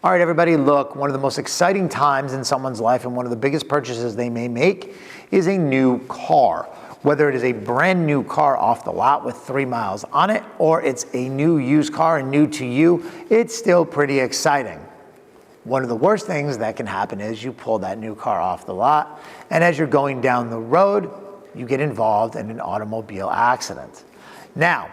All right, everybody, look, one of the most exciting times in someone's life and one of the biggest purchases they may make is a new car. Whether it is a brand new car off the lot with 3 miles on it, or it's a new used car and new to you, it's still pretty exciting. One of the worst things that can happen is you pull that new car off the lot, and as you're going down the road, you get involved in an automobile accident. Now,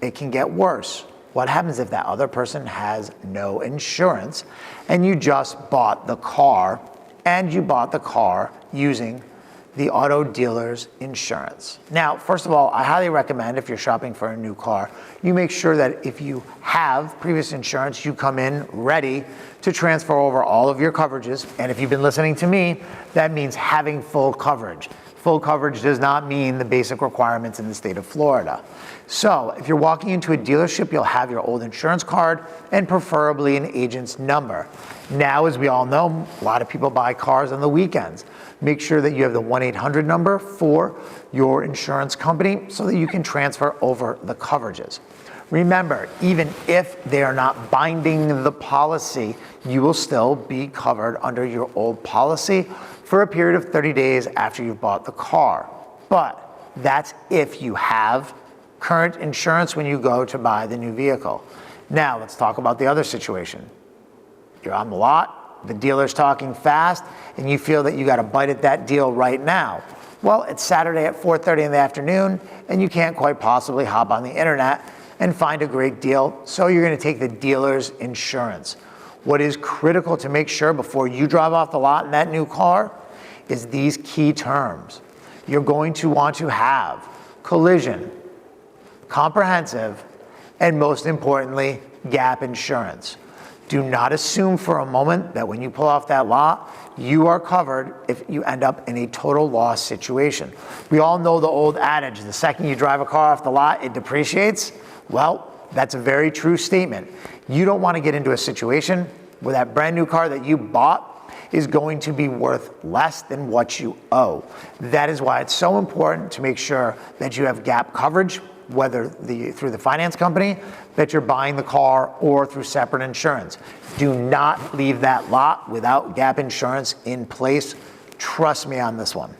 it can get worse. What happens if that other person has no insurance and you just bought the car and you bought the car using the auto dealer's insurance? Now, first of all, I highly recommend if you're shopping for a new car, you make sure that if you have previous insurance, you come in ready to transfer over all of your coverages. And if you've been listening to me, that means having full coverage. Full coverage does not mean the basic requirements in the state of Florida. So if you're walking into a dealership, you'll have your old insurance card and preferably an agent's number. Now, as we all know, a lot of people buy cars on the weekends. Make sure that you have the 1-800 number for your insurance company so that you can transfer over the coverages. Remember, even if they are not binding the policy, you will still be covered under your old policy for a period of 30 days after you've bought the car. But that's if you have current insurance when you go to buy the new vehicle. Now, let's talk about the other situation. You're on the lot, the dealer's talking fast, and you feel that you got to bite at that deal right now. Well, it's Saturday at 4:30 in the afternoon, and you can't quite possibly hop on the internet and find a great deal, so you're going to take the dealer's insurance. What is critical to make sure before you drive off the lot in that new car is these key terms. You're going to want to have collision, comprehensive, and most importantly, gap insurance. Do not assume for a moment that when you pull off that lot, you are covered if you end up in a total loss situation. We all know the old adage, the second you drive a car off the lot, it depreciates. Well, that's a very true statement. You don't want to get into a situation where that brand new car that you bought is going to be worth less than what you owe. That is why it's so important to make sure that you have gap coverage, whether through the finance company that you're buying the car or through separate insurance. Do not leave that lot without gap insurance in place. Trust me on this one.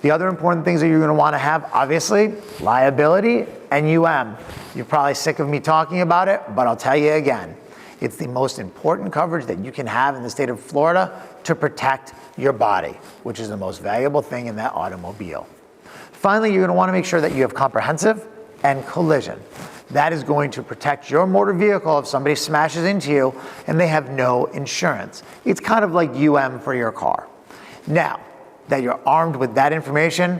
The other important things that you're going to want to have, obviously, liability and You're probably sick of me talking about it, but I'll tell you again. It's the most important coverage that you can have in the state of Florida to protect your body, which is the most valuable thing in that automobile. Finally, you're going to want to make sure that you have comprehensive and collision. That is going to protect your motor vehicle if somebody smashes into you and they have no insurance. It's kind of like for your car. Now that you're armed with that information,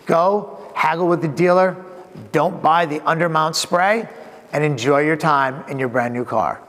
go haggle with the dealer, don't buy the undermount spray, and enjoy your time in your brand new car.